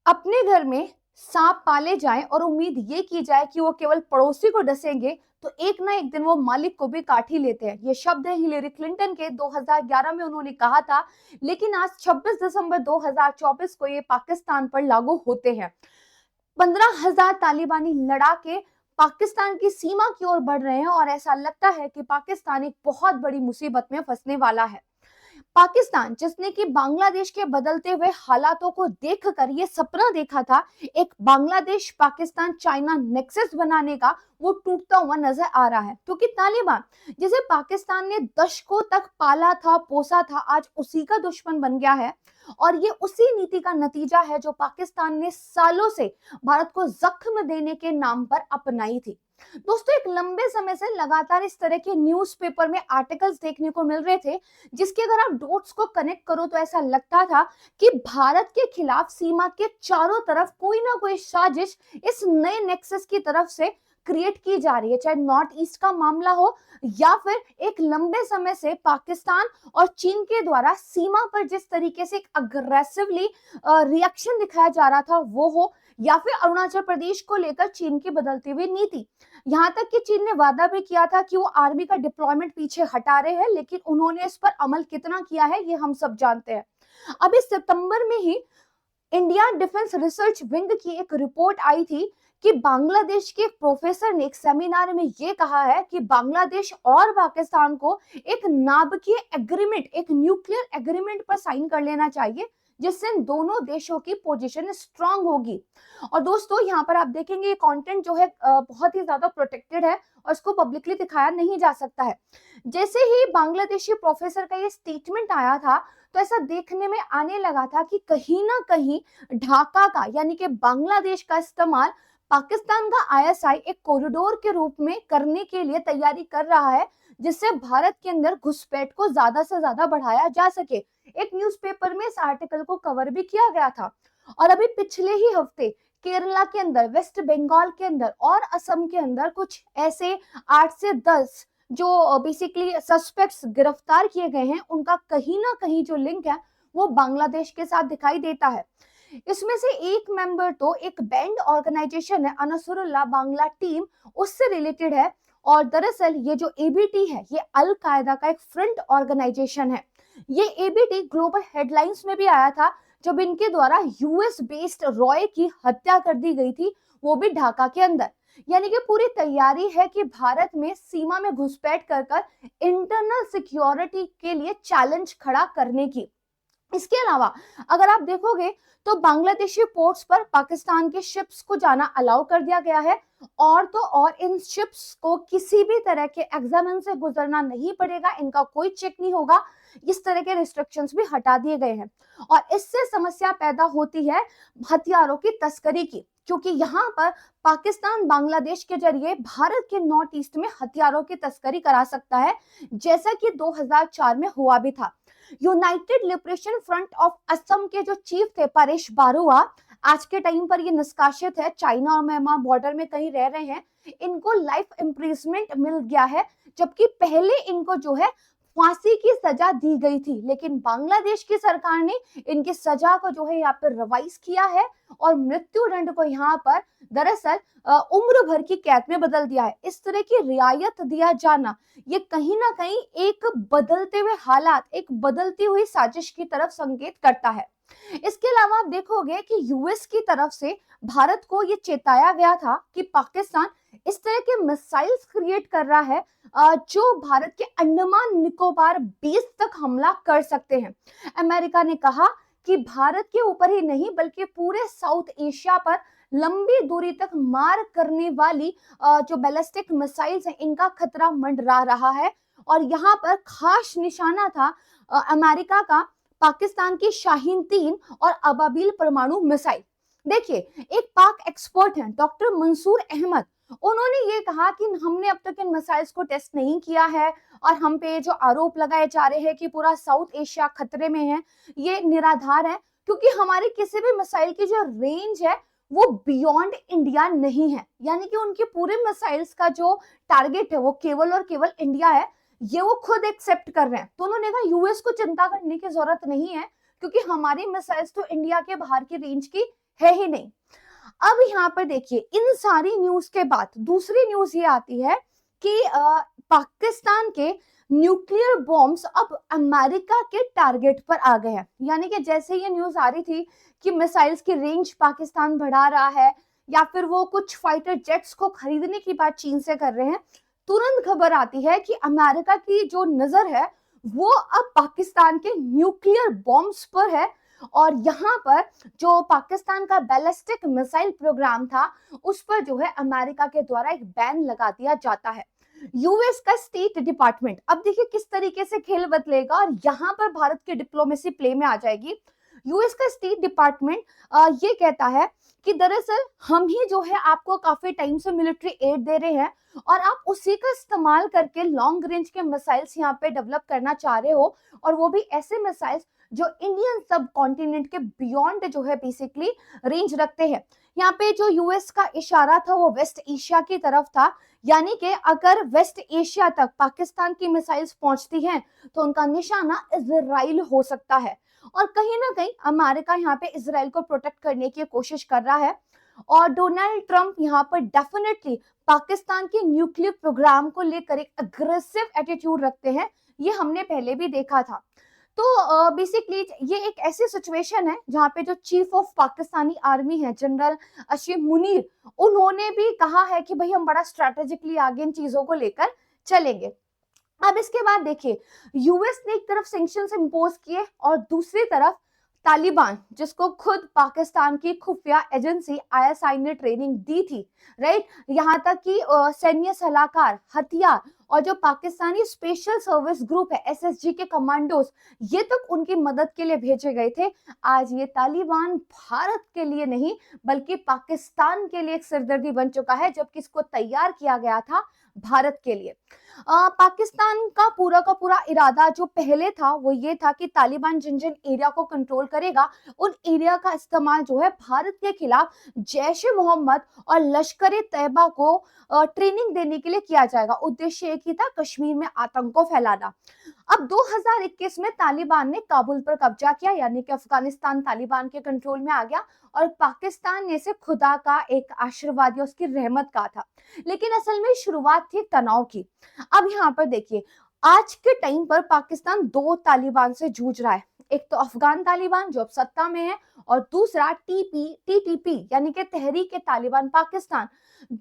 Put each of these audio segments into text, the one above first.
अपने घर में सांप पाले जाएं और उम्मीद ये की जाए कि वो केवल पड़ोसी को डसेंगे तो एक ना एक दिन वो मालिक को भी काट ही लेते हैं। ये शब्द है हिलेरी क्लिंटन के, 2011 में उन्होंने कहा था। लेकिन आज 26 दिसंबर 2024 को ये पाकिस्तान पर लागू होते हैं। 15,000 तालिबानी लड़ाके पाकिस्तान की सीमा की ओर बढ़ रहे हैं और ऐसा लगता है कि पाकिस्तान एक बहुत बड़ी मुसीबत में फंसने वाला है। पाकिस्तान जिसने कि बांग्लादेश के बदलते हुए हालातों को देखकर ये सपना देखा था, एक बांग्लादेश पाकिस्तान चाइना नेक्सस बनाने का, वो टूटता हुआ नजर आ रहा है। क्योंकि तालिबान जिसे पाकिस्तान ने दशकों तक पाला था, पोसा था, आज उसी का दुश्मन बन गया है। और ये उसी नीति का नतीजा है जो पाकिस्तान ने सालों से भारत को जख्म देने के नाम पर अपनाई थी। दोस्तों, एक लंबे समय से लगातार इस तरह के न्यूज़पेपर में आर्टिकल्स देखने को मिल रहे थे, जिसके अगर आप डॉट्स को कनेक्ट करो तो ऐसा लगता था कि भारत के खिलाफ सीमा के चारों तरफ कोई ना कोई साजिश इस नए नेक्सस की तरफ से क्रिएट की जा रही है। चाहे नॉर्थ ईस्ट का मामला हो या फिर एक लंबे समय से पाकिस्तान और चीन के द्वारा सीमा पर जिस तरीके से एक अग्रेसिवली रिएक्शन दिखाया जा रहा था वो हो, या फिर अरुणाचल प्रदेश को लेकर चीन की बदलती हुई नीति। यहाँ तक कि चीन ने वादा भी किया था कि वो आर्मी का डिप्लॉयमेंट पीछे हटा रहे हैं, लेकिन उन्होंने इस पर अमल कितना किया है ये हम सब जानते हैं। अभी सितंबर में ही इंडिया डिफेंस रिसर्च विंग की एक रिपोर्ट आई थी कि बांग्लादेश के एक प्रोफेसर ने एक सेमिनार में ये कहा है कि बांग्लादेश और पाकिस्तान को एक नाभिकीय एग्रीमेंट, एक न्यूक्लियर एग्रीमेंट पर साइन कर लेना चाहिए, जिससे दोनों देशों की पोजीशन स्ट्रांग होगी। और दोस्तों, यहाँ पर आप देखेंगे ये कंटेंट जो है बहुत ही ज्यादा प्रोटेक्टेड है और इसको पब्लिकली दिखाया नहीं जा सकता है। जैसे ही बांग्लादेशी प्रोफेसर का ये स्टेटमेंट आया था, तो ऐसा देखने में आने लगा था कि कहीं ना कहीं ढाका का, यानी कि बांग्लादेश का इस्तेमाल पाकिस्तान का आईएसआई एक कॉरिडोर के रूप में करने के लिए तैयारी कर रहा है, जिससे भारत के अंदर घुसपैठ को ज्यादा से ज्यादा बढ़ाया जा सके। एक न्यूज़पेपर में इस आर्टिकल को कवर भी किया गया था। और अभी पिछले ही हफ्ते केरला के अंदर, वेस्ट बंगाल के अंदर और असम के अंदर कुछ ऐसे 8 से 10 जो बेसिकली सस्पेक्ट्स गिरफ्तार किए गए हैं, उनका कहीं ना कहीं जो लिंक है वो बांग्लादेश के साथ दिखाई देता है। इसमें से एक मेंबर तो एक बैंड ऑर्गेनाइजेशन है, अनसरुल्लाह बांग्ला टीम, उससे रिलेटेड है। और दरअसल ये जो एबीटी है ये अल कायदा का एक फ्रंट ऑर्गेनाइजेशन है। ये एबीटी ग्लोबल हेडलाइंस में भी आया था जब इनके द्वारा यूएस बेस्ड रॉय की हत्या कर दी गई थी, वो भी ढाका के अंदर। यानी कि पूरी तैयारी है कि भारत में सीमा में घुसपैठ कर कर इंटरनल सिक्योरिटी के लिए चैलेंज खड़ा करने की। इसके अलावा अगर आप देखोगे तो बांग्लादेशी पोर्ट्स पर पाकिस्तान के शिप्स को जाना अलाउ कर दिया गया है। और तो और इन शिप्स को किसी भी तरह के एग्जामिन से गुजरना नहीं पड़ेगा, इनका कोई चेक नहीं होगा। इस तरह के रिस्ट्रिक्शंस भी हटा दिए गए हैं। और इससे समस्या पैदा होती है हथियारों की तस्करी की, क्योंकि यहाँ पर पाकिस्तान बांग्लादेश के जरिए भारत के नॉर्थ ईस्ट में हथियारों की तस्करी करा सकता है, जैसा कि 2004 में हुआ भी था। United liberation front of Assam के जो चीफ थे परेश बारुआ, आज के टाइम पर ये निष्कासित है, चाइना और म्यांमार बॉर्डर में कहीं रह रहे हैं। इनको लाइफ इम्प्रिजमेंट मिल गया है, जबकि पहले इनको जो है फांसी की सजा दी गई थी। लेकिन बांग्लादेश की सरकार ने इनकी सजा को जो है यहाँ पर रिवाइज किया है और मृत्यु दंड को यहाँ पर दरअसल उम्र भर की कैद में बदल दिया है। इस तरह की रियायत दिया जाना ये कहीं ना कहीं एक बदलते हुए हालात, एक बदलती हुई साजिश की तरफ संकेत करता है। इसके अलावा आप देखोगे कि यूएस की तरफ से भारत को ये चेताया गया था कि पाकिस्तान इस तरह के मिसाइल्स क्रिएट कर रहा है जो भारत के अंडमान निकोबार बेस तक हमला कर सकते हैं। अमेरिका ने कहा कि भारत के ऊपर ही नहीं बल्कि पूरे साउथ एशिया पर लंबी दूरी तक मार करने वाली जो बैलिस्टिक मिसाइल्स हैं इनका खतरा मंडरा रहा है। और यहाँ पर खास निशाना था अमेरिका का पाकिस्तान की शाहीन 3 और अबाबिल परमाणु मिसाइल। देखिए, एक पाक एक्सपर्ट हैं डॉक्टर मंसूर अहमद, उन्होंने ये कहा कि हमने अब तक इन मिसाइल्स को टेस्ट नहीं किया है और हम पे जो आरोप लगाए जा रहे हैं कि पूरा साउथ एशिया खतरे में है, ये निराधार है, क्योंकि हमारी किसी भी मिसाइल की जो रेंज है वो बियॉन्ड इंडिया नहीं है। यानी कि उनके पूरे मिसाइल्स का जो टारगेट है वो केवल और केवल इंडिया है, ये वो खुद एक्सेप्ट कर रहे हैं। तो उन्होंने कहा यूएस को चिंता करने की जरूरत नहीं है, क्योंकि हमारी मिसाइल्स तो इंडिया के बाहर की रेंज की है ही नहीं। अब यहाँ पर देखिए, इन सारी न्यूज के बाद दूसरी न्यूज ये आती है कि पाकिस्तान के न्यूक्लियर बॉम्ब्स अब अमेरिका के टारगेट पर आ गए हैं। यानी कि जैसे ये न्यूज आ रही थी कि मिसाइल्स की रेंज पाकिस्तान बढ़ा रहा है या फिर वो कुछ फाइटर जेट्स को खरीदने की बात चीन से कर रहे हैं, तुरंत खबर आती है कि अमेरिका की जो नजर है वो अब पाकिस्तान के न्यूक्लियर बॉम्ब्स पर है। और यहाँ पर जो पाकिस्तान का बैलिस्टिक मिसाइल प्रोग्राम था उस पर जो है अमेरिका के द्वारा एक बैन लगा दिया जाता है। यूएस का स्टेट डिपार्टमेंट, अब देखिए किस तरीके से खेल बदलेगा और यहाँ पर भारत की डिप्लोमेसी प्ले में आ जाएगी। यूएस का स्टेट डिपार्टमेंट ये कहता है कि दरअसल हम ही जो है आपको काफी टाइम से मिलिट्री एड दे रहे हैं और आप उसी का इस्तेमाल करके लॉन्ग रेंज के मिसाइल्स यहाँ पे डेवलप करना चाह रहे हो, और वो भी ऐसे मिसाइल्स जो इंडियन सब कॉन्टिनेंट के बियॉन्ड जो है बेसिकली रेंज रखते हैं। यहाँ पे जो यूएस का इशारा था वो वेस्ट एशिया की तरफ था, यानी कि अगर वेस्ट एशिया तक पाकिस्तान की मिसाइल्स पहुंचती हैं तो उनका निशाना इजराइल हो सकता है। और कहीं ना कहीं अमेरिका यहाँ पे इजराइल को प्रोटेक्ट करने की कोशिश कर रहा है। और डोनाल्ड ट्रंप यहाँ पर डेफिनेटली पाकिस्तान के न्यूक्लियर प्रोग्राम को लेकर एक अग्रेसिव एटीट्यूड रखते हैं, ये हमने पहले भी देखा था। तो बेसिकली ये एक ऐसी सिचुएशन है जहाँ पे जो चीफ ऑफ पाकिस्तानी आर्मी है जनरल अशीम मुनीर, उन्होंने भी कहा है कि भाई हम बड़ा स्ट्रेटेजिकली आगे इन चीजों को लेकर चलेंगे। अब इसके बाद देखिए, यूएस ने एक तरफ सैंक्शंस इंपोज किए और दूसरी तरफ तालिबान, जिसको खुद पाकिस्तान की खुफिया एजेंसी आईएसआई ने ट्रेनिंग दी थी, राइट, यहाँ तक कि सैन्य सलाहकार, हथियार और जो पाकिस्तानी स्पेशल सर्विस ग्रुप है एसएसजी के कमांडोज, ये तक उनकी मदद के लिए भेजे गए थे। आज ये तालिबान भारत के लिए नहीं बल्कि पाकिस्तान के लिए एक सिरदर्दी बन चुका है, जबकि इसको तैयार किया गया था भारत के लिए। पाकिस्तान का पूरा इरादा जो पहले था वो ये था कि तालिबान जिन जिन एरिया को कंट्रोल करेगा उन एरिया का इस्तेमाल जो है भारत के खिलाफ जैश ए मोहम्मद और लश्कर ए तैयबा को ट्रेनिंग देने के लिए किया जाएगा। उद्देश्य एक ही था, कश्मीर में आतंक को फैलाना। अब 2021 में तालिबान ने काबुल पर कब्जा किया, यानी कि अफगानिस्तान तालिबान के कंट्रोल में आ गया और पाकिस्तान ने से खुदा का एक आशीर्वाद या उसकी रहमत कहा था। लेकिन असल में शुरुआत थी तनाव की। अब यहाँ पर देखिए, आज के टाइम पर पाकिस्तान दो तालिबान से जूझ रहा है। एक तो अफगान तालिबान जो अब सत्ता में है और दूसरा टीटीपी यानी कि तहरीक तालिबान पाकिस्तान,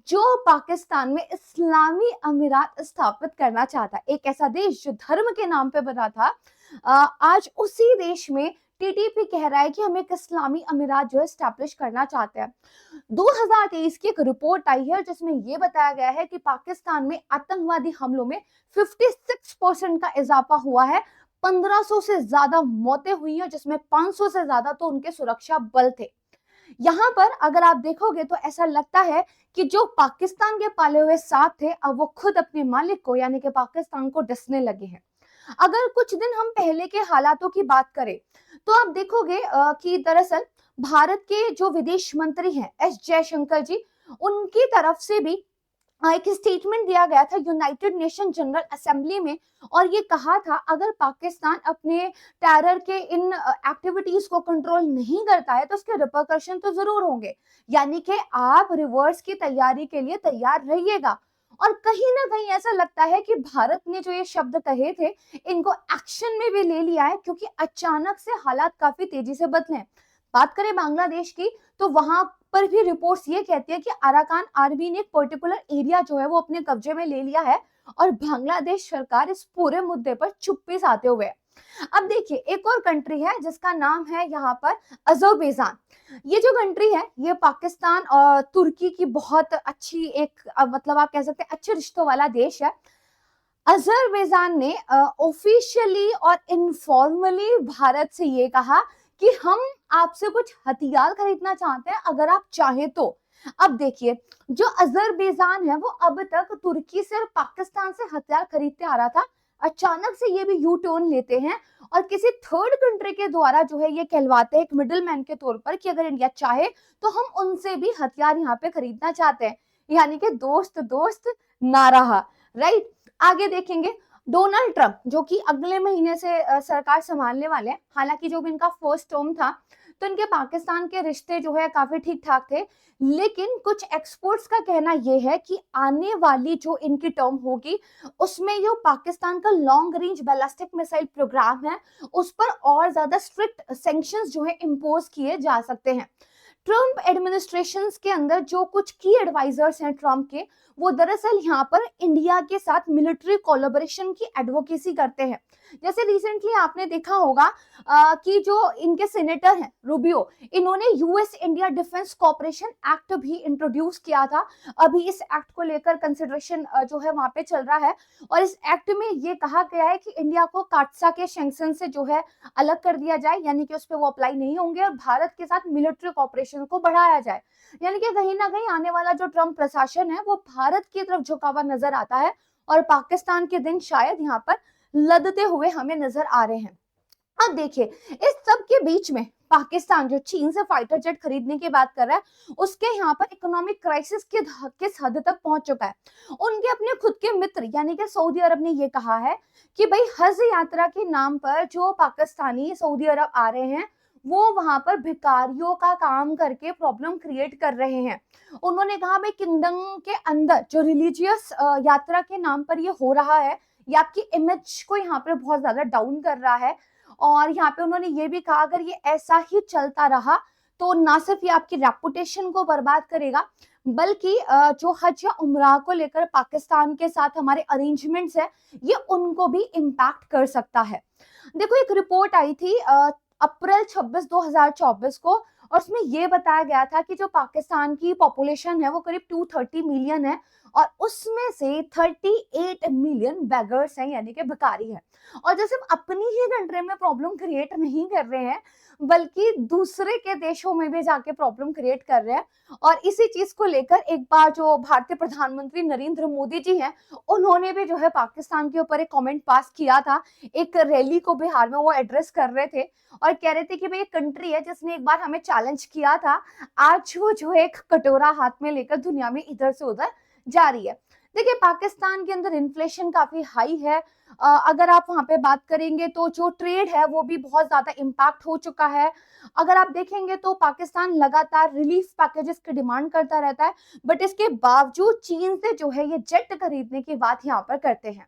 जो पाकिस्तान में इस्लामी अमीरात स्थापित करना चाहता है। एक ऐसा देश जो धर्म के नाम पे बना था, आज उसी देश में टीटीपी कह रहा है कि हम एक इस्लामी अमीरात जो है स्टैब्लिश करना चाहते हैं। 2023 की एक रिपोर्ट आई है जिसमें यह बताया गया है कि पाकिस्तान में आतंकवादी हमलों में 56% का इजाफा हुआ है। 1500 से ज्यादा मौतें हुई हैं, जिसमें 500 से ज्यादा तो उनके सुरक्षा बल थे। यहाँ पर अगर आप देखोगे तो ऐसा लगता है कि जो पाकिस्तान के पाले हुए सांप थे अब वो खुद अपने मालिक को यानी कि पाकिस्तान को डसने लगे हैं। अगर कुछ दिन हम पहले के हालातों की बात करें तो आप देखोगे कि दरअसल भारत के जो विदेश मंत्री हैं एस जयशंकर जी, उनकी तरफ से भी एक स्टेटमेंट दिया गया था यूनाइटेड नेशन जनरल असेंबली में, और ये कहा था अगर पाकिस्तान अपने टेरर के इन एक्टिविटीज को कंट्रोल नहीं करता है तो उसके रिपरकशन तो जरूर होंगे, यानी कि आप रिवर्स की तैयारी के लिए तैयार रहिएगा। और कहीं ना कहीं ऐसा लगता है कि भारत ने जो ये शब्द कहे थे इनको एक्शन में भी ले लिया है, क्योंकि अचानक से हालात काफी तेजी से बदले हैं। बात करें बांग्लादेश की तो वहां पर भी रिपोर्ट्स ये कहती है कि अराकान आर्मी ने एक पर्टिकुलर एरिया जो है वो अपने कब्जे में ले लिया है और बांग्लादेश सरकार इस पूरे मुद्दे पर चुप्पी साधे हुए है। अब देखिए, एक और कंट्री है जिसका नाम है यहाँ पर अजरबैजान। ये जो कंट्री है ये पाकिस्तान और तुर्की की बहुत अच्छी एक मतलब आप कह सकते हैं अच्छे रिश्तों वाला देश है। अजरबैजान ने ऑफिशियली और इनफॉर्मली भारत से ये कहा कि हम आपसे कुछ हथियार खरीदना चाहते हैं अगर आप चाहें तो। अब देखिए, जो अजरबैजान है वो अब तक तुर्की से और पाकिस्तान से हथियार खरीदते आ रहा था, अचानक से ये भी यू टर्न लेते हैं और किसी थर्ड कंट्री के द्वारा जो है ये कहलवाते हैं एक मिडिल मैन के तौर पर कि अगर इंडिया चाहे तो हम उनसे भी हथियार यहाँ पे खरीदना चाहते हैं, यानी कि दोस्त दोस्त ना रहा, राइट। आगे देखेंगे, डोनाल्ड ट्रंप जो कि अगले महीने से सरकार संभालने वाले हैं, हालांकि जो भी इनका फर्स्ट टर्म था तो इनके पाकिस्तान के रिश्ते जो है काफी ठीक ठाक थे। लेकिन कुछ एक्सपर्ट्स का कहना यह है कि आने वाली जो इनकी टर्म होगी उसमें जो पाकिस्तान का long range ballistic missile programme है उस पर और ज्यादा स्ट्रिक्ट सैंक्शंस जो है इम्पोज किए जा सकते हैं। ट्रम्प एडमिनिस्ट्रेशन के अंदर जो कुछ की एडवाइजर्स हैं ट्रम्प के, वो दरअसल यहाँ पर इंडिया के साथ मिलिट्री कोलैबोरेशन की एडवोकेसी करते हैं। जैसे रिसेंटली आपने देखा होगा कि जो इनके सेनेटर हैं रूबियो, इन्होंने US India defence cooperation act भी इंट्रोड्यूस किया था। अभी इस एक्ट को लेकर कंसिडरेशन जो है वहां पे चल रहा है और इस एक्ट में ये कहा गया है कि इंडिया को काटसा के सैंक्शन से जो है अलग कर दिया जाए, यानी कि उस पर वो अप्लाई नहीं होंगे और भारत के साथ मिलिट्री कॉपरेशन को बढ़ाया जाए। यानी कि कहीं ना कहीं आने वाला जो ट्रम्प प्रशासन है वो भारत की तरफ झुका हुआ नजर आता है और पाकिस्तान के दिन शायद यहाँ पर लदते हुए हमें नजर आ रहे हैं। अब देखिए, इस सब के बीच में पाकिस्तान जो चीन से फाइटर जेट खरीदने की बात कर रहा है उसके यहाँ पर इकोनॉमिक क्राइसिस किस हद तक पहुंच चुका है। उनके अपने खुद के मित्र यानी कि सऊदी अरब ने ये कहा है कि भाई हज यात्रा के नाम पर जो पाकिस्तानी सऊदी अरब आ रहे हैं वो वहां पर भिखारियों का काम करके प्रॉब्लम क्रिएट कर रहे हैं। उन्होंने कहा भाई किंगडम के अंदर जो रिलीजियस यात्रा के नाम पर ये हो रहा है ये आपकी इमेज को यहाँ पर बहुत ज्यादा डाउन कर रहा है। और यहाँ पे उन्होंने ये भी कहा अगर ये ऐसा ही चलता रहा तो ना सिर्फ ये आपकी रेपुटेशन को बर्बाद करेगा बल्कि जो हज या उम्राह को लेकर पाकिस्तान के साथ हमारे अरेंजमेंट्स है ये उनको भी इम्पैक्ट कर सकता है। देखो, एक रिपोर्ट आई थी अप्रैल 26 2024 को और उसमें ये बताया गया था कि जो पाकिस्तान की पॉपुलेशन है वो करीब 230 मिलियन है और उसमें से 38 मिलियन बेगर्स हैं यानी कि भिखारी हैं। और जो सिर्फ अपनी ही कंट्री में प्रॉब्लम क्रिएट नहीं कर रहे हैं बल्कि दूसरे के देशों में भी जाके प्रॉब्लम क्रिएट कर रहे हैं। और इसी चीज को लेकर एक बार जो भारतीय प्रधानमंत्री नरेंद्र मोदी जी हैं उन्होंने भी जो है पाकिस्तान के ऊपर एक कमेंट पास किया था। एक रैली को बिहार में वो एड्रेस कर रहे थे और कह रहे थे कि भाई एक कंट्री है जिसने एक बार हमें चैलेंज किया था, आज वो जो एक कटोरा हाथ में लेकर दुनिया में इधर से उधर जा रही है। देखिए, पाकिस्तान के अंदर इन्फ्लेशन काफी हाई है। अगर आप वहां पे बात करेंगे तो जो ट्रेड है वो भी बहुत ज्यादा इम्पैक्ट हो चुका है। अगर आप देखेंगे तो पाकिस्तान लगातार रिलीफ पैकेजेस की डिमांड करता रहता है बट इसके बावजूद चीन से जो है ये जेट खरीदने की बात यहाँ पर करते हैं।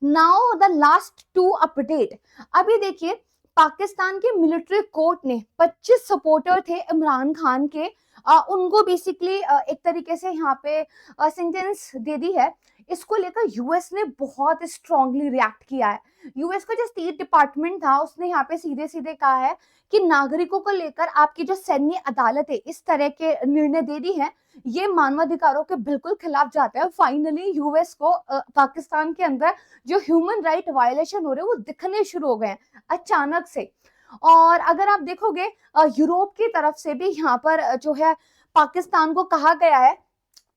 Now the last two update. अभी देखिए, पाकिस्तान के मिलिट्री कोर्ट ने 25 सपोर्टर थे इमरान खान के, उनको बेसिकली एक तरीके से यहाँ पे सेंटेंस दे दी है। इसको लेकर यूएस ने बहुत स्ट्रांगली रिएक्ट किया है। यूएस का जो स्टेट डिपार्टमेंट था उसने यहाँ पे सीधे सीधे कहा है कि नागरिकों को लेकर आपकी जो सैन्य अदालत है इस तरह के निर्णय दे दी है ये मानवाधिकारों के बिल्कुल खिलाफ जाता है। फाइनली यूएस को पाकिस्तान के अंदर जो ह्यूमन राइट वायलेशन हो रहे हैं वो दिखने शुरू हो गए हैं अचानक से। और अगर आप देखोगे यूरोप की तरफ से भी यहाँ पर जो है पाकिस्तान को कहा गया है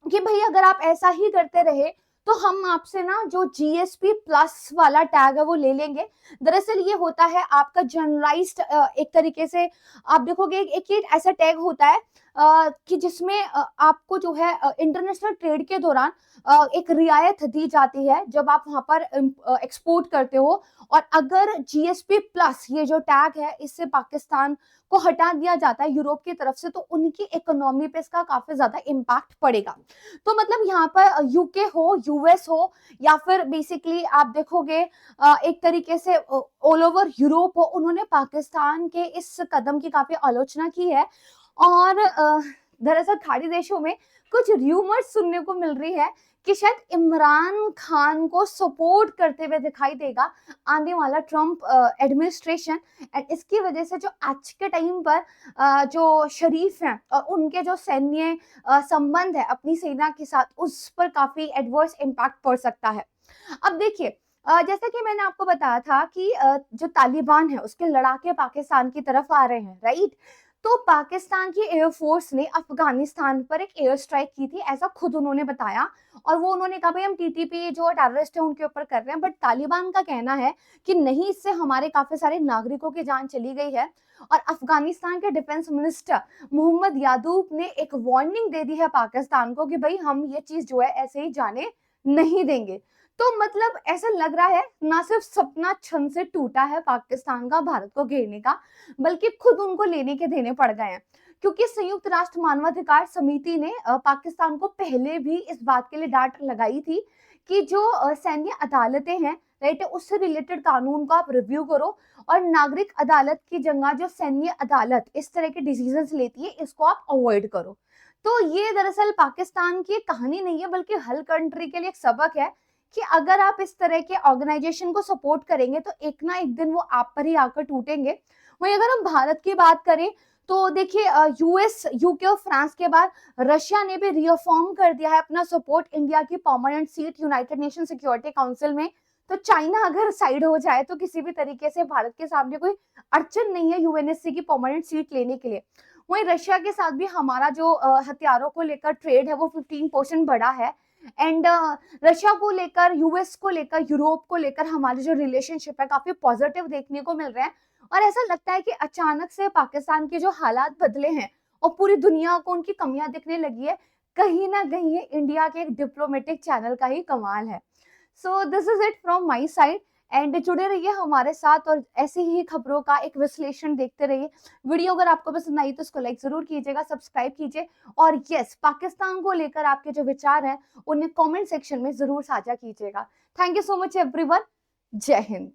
कि भाई अगर आप ऐसा ही करते रहे तो हम आपसे ना जो जीएसपी प्लस वाला टैग है वो ले लेंगे। दरअसल ये होता है आपका जनरलाइज्ड एक तरीके से आप देखोगे एक ऐसा टैग होता है कि जिसमें आपको जो है इंटरनेशनल ट्रेड के दौरान एक रियायत दी जाती है जब आप वहां पर एक्सपोर्ट करते हो। और अगर जीएसपी प्लस ये जो टैग है इससे पाकिस्तान को हटा दिया जाता है यूरोप की तरफ से तो उनकी इकोनॉमी पे इसका काफी ज्यादा इम्पैक्ट पड़ेगा। तो मतलब यहाँ पर यूके हो यूएस हो या फिर बेसिकली आप देखोगे एक तरीके से ऑल ओवर यूरोप हो, उन्होंने पाकिस्तान के इस कदम की काफी आलोचना की है। और दरअसल खाड़ी देशों में कुछ र्यूमर्स सुनने को मिल रही है कि शायद इमरान खान को सपोर्ट करते हुए दिखाई देगा आने वाला ट्रम्प एडमिनिस्ट्रेशन। एंड इसकी वजह से जो आज के टाइम पर जो शरीफ हैं और उनके जो सैन्य संबंध है अपनी सेना के साथ उस पर काफी एडवर्स इम्पैक्ट पड़ सकता है। अब देखिए, जैसा कि मैंने आपको बताया था कि जो तालिबान है उसके लड़ाके पाकिस्तान की तरफ आ रहे हैं, राइट। तो पाकिस्तान की एयरफोर्स ने अफगानिस्तान पर एक एयर स्ट्राइक की थी, ऐसा खुद उन्होंने बताया। और वो उन्होंने कहा भाई हम टीटीपी जो टेररिस्ट है उनके ऊपर कर रहे हैं, बट तालिबान का कहना है कि नहीं, इससे हमारे काफी सारे नागरिकों की जान चली गई है। और अफगानिस्तान के डिफेंस मिनिस्टर मोहम्मद यादूब ने एक वार्निंग दे दी है पाकिस्तान को कि भाई हम ये चीज जो है ऐसे ही जाने नहीं देंगे। तो मतलब ऐसा लग रहा है ना सिर्फ सपना क्षण से टूटा है पाकिस्तान का भारत को घेरने का, बल्कि खुद उनको लेने के देने पड़ गए हैं। क्योंकि संयुक्त राष्ट्र मानवाधिकार समिति ने पाकिस्तान को पहले भी इस बात के लिए डांट लगाई थी कि जो सैन्य अदालतें हैं, राइट, उससे रिलेटेड कानून को आप रिव्यू करो, और नागरिक अदालत की जगह जो सैन्य अदालत इस तरह के डिसीजंस लेती है, इसको आप अवॉइड करो। तो ये दरअसल पाकिस्तान की कहानी नहीं है, बल्कि हर कंट्री के लिए एक सबक है कि अगर आप इस तरह के ऑर्गेनाइजेशन को सपोर्ट करेंगे तो एक ना एक दिन वो आप पर ही आकर टूटेंगे। वहीं अगर हम भारत की बात करें तो देखिए, यूएस, यूके और फ्रांस के बाद रशिया ने भी रीअफर्म कर दिया है अपना सपोर्ट इंडिया की permanent seat United nation security council में। तो चाइना अगर साइड हो जाए तो किसी भी तरीके से भारत के सामने कोई अड़चन नहीं है यूएनएससी की परमानेंट सीट लेने के लिए। वहीं रशिया के साथ भी हमारा जो हथियारों को लेकर ट्रेड है वो 15% बढ़ा है। एंड रशिया को लेकर, यूएस को लेकर, यूरोप को लेकर हमारे जो रिलेशनशिप है काफी पॉजिटिव देखने को मिल रहे हैं। और ऐसा लगता है कि अचानक से पाकिस्तान के जो हालात बदले हैं और पूरी दुनिया को उनकी कमियां दिखने लगी है, कहीं ना कहीं ये इंडिया के एक डिप्लोमेटिक चैनल का ही कमाल है। So this is it from my side. And जुड़े रहिए हमारे साथ और ऐसी ही खबरों का एक विश्लेषण देखते रहिए। वीडियो अगर आपको पसंद आई तो इसको लाइक जरूर कीजिएगा, सब्सक्राइब कीजिए, और यस, पाकिस्तान को लेकर आपके जो विचार हैं उन्हें कमेंट सेक्शन में जरूर साझा कीजिएगा। Thank you so much everyone. जय हिंद।